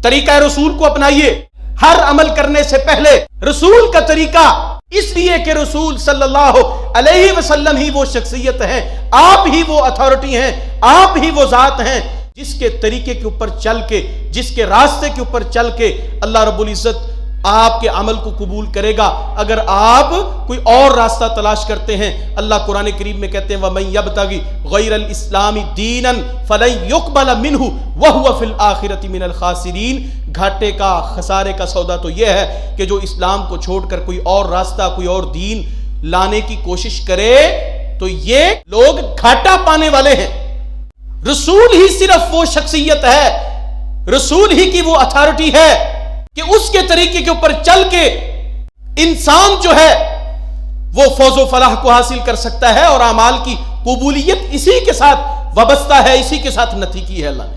तरीका रसूल को अपनाइए। हर अमल करने से पहले रसूल का तरीका, इसलिए कि रसूल सल्लल्लाहु अलैहि वसल्लम ही वो शख्सियत है, आप ही वो अथॉरिटी हैं, आप ही वो जात हैं जिसके तरीके के ऊपर चल के, जिसके रास्ते के ऊपर चल के अल्लाह रब्बुल इज्जत आपके अमल को कबूल करेगा। अगर आप कोई और रास्ता तलाश करते हैं, अल्लाह कुरान करीम में कहते हैं वमन यब्तगी गैरल इस्लामी दीनन फलन युक़बल मिन्हु वहुव फिल आखिरति मिनल खासिरीन। घाटे का, खसारे का सौदा तो यह है कि जो इस्लाम को छोड़कर कोई और रास्ता, कोई और दीन लाने की कोशिश करे तो ये लोग घाटा पाने वाले हैं। रसूल ही सिर्फ वो शख्सियत है, रसूल ही की वो अथॉरिटी है कि उसके तरीके के ऊपर चल के इंसान जो है वो फौजो फलाह को हासिल कर सकता है, और अमाल की कबूलियत इसी के साथ वाबस्ता है, इसी के साथ नथी की है अल्लाह ने।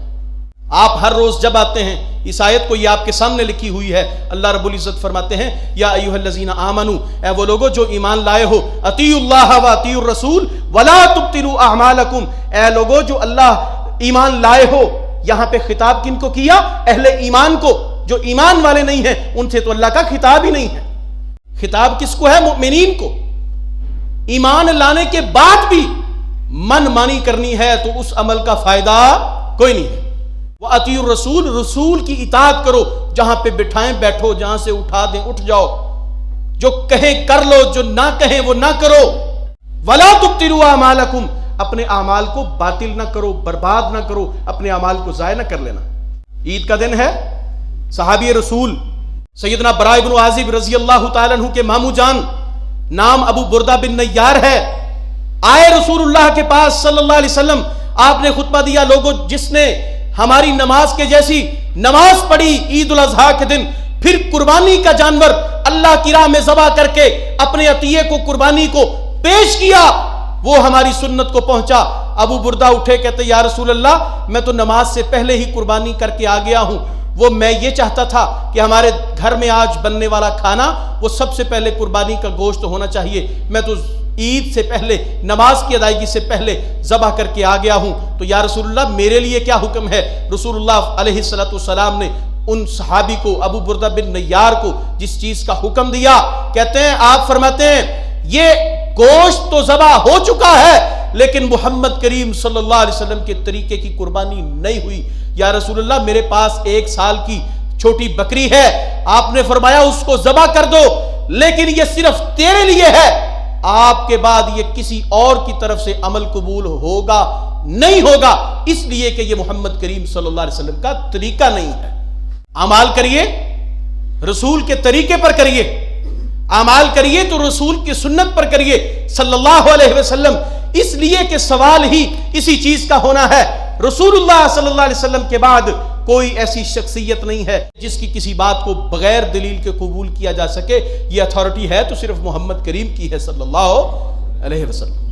आप हर रोज जब आते हैं, इस आयत को ये आपके सामने लिखी हुई है, अल्लाह रब्बुल इज्जत फरमाते हैं या अय्युहल्लज़ीना आमनू, ए वो लोगो जो ईमान लाए हो, अतीउल्लाह व अतीउर रसूल वला तुब्तिलू अअमालकुम, ए लोगो जो अल्लाह ईमान लाए हो। यहां पे खिताब किनको किया? अहले ईमान को। जो ईमान वाले नहीं है उनसे तो अल्लाह का खिताब ही नहीं है। खिताब किसको है? मुमिनीन को। ईमान लाने के बाद भी मनमानी करनी है तो उस अमल का फायदा कोई नहीं है। वह अतीउर रसूल, रसूल की इताअत करो, जहां पे बिठाएं बैठो, जहां से उठा दें उठ जाओ, जो कहें कर लो, जो ना कहें वो ना करो। वला तुब्तिलू अमालकुम, अपने अमाल को बातिल ना करो, बर्बाद ना करो, अपने अमाल को जाया ना कर लेना। ईद का दिन है, सहाबी रसूल सैयदना बरा इब्न आज़िब रज़ी अल्लाह तआला अन्हु के मामू जान, नाम अबू बुर्दा बिन नय्यार है, आए रसूलुल्लाह के पास सल्लल्लाहु अलैहि वसल्लम। आपने खुतबा दिया, लोगों जिसने हमारी नमाज के जैसी नमाज पढ़ी ईद उल अज़हा के दिन, फिर कुर्बानी का जानवर अल्लाह की राह में ज़बा करके अपने अतिये को, कुर्बानी को पेश किया, वो हमारी सुन्नत को पहुंचा। अबू बुर्दा उठे, कहते या रसूल अल्लाह, मैं तो नमाज से पहले ही कुर्बानी करके आ गया हूं। वो मैं ये चाहता था कि हमारे घर में आज बनने वाला खाना वो सबसे पहले कुर्बानी का गोश्त होना चाहिए। मैं तो ईद से पहले, नमाज की अदायगी से पहले ज़बह करके आ गया हूं, तो या रसूलुल्लाह मेरे लिए क्या हुक्म है? रसूलुल्लाह अलैहिस्सलातु वस्सलाम ने उन सहाबी को, अबू बुर्दा बिन नय्यार को जिस चीज का हुक्म दिया, कहते हैं, आप फरमाते हैं ये गोश्त तो ज़बह हो चुका है लेकिन मोहम्मद करीम सल्लल्लाहु अलैहि वसल्लम के तरीके की कुर्बानी नहीं हुई। या रसूलुल्लाह मेरे पास 1 साल की छोटी बकरी है, आपने फरमाया उसको ज़बह कर दो, लेकिन ये सिर्फ तेरे लिए है, आपके बाद ये किसी और की तरफ से अमल कबूल होगा नहीं होगा, इसलिए कि ये मोहम्मद करीम सल्लल्लाहु अलैहि वसल्लम का तरीका नहीं है। अमाल करिए, रसूल के तरीके पर करिए, अमाल करिए तो रसूल की सुन्नत पर करिए सल्लल्लाहु अलैहि वसल्लम, इसलिए कि सवाल ही इसी चीज का होना है। रसूलुल्लाह सल्लल्लाहु अलैहि वसल्लम के बाद कोई ऐसी शख्सियत नहीं है जिसकी किसी बात को बगैर दलील के कबूल किया जा सके। ये अथॉरिटी है तो सिर्फ मोहम्मद करीम की है सल्लल्लाहु अलैहि वसल्लम।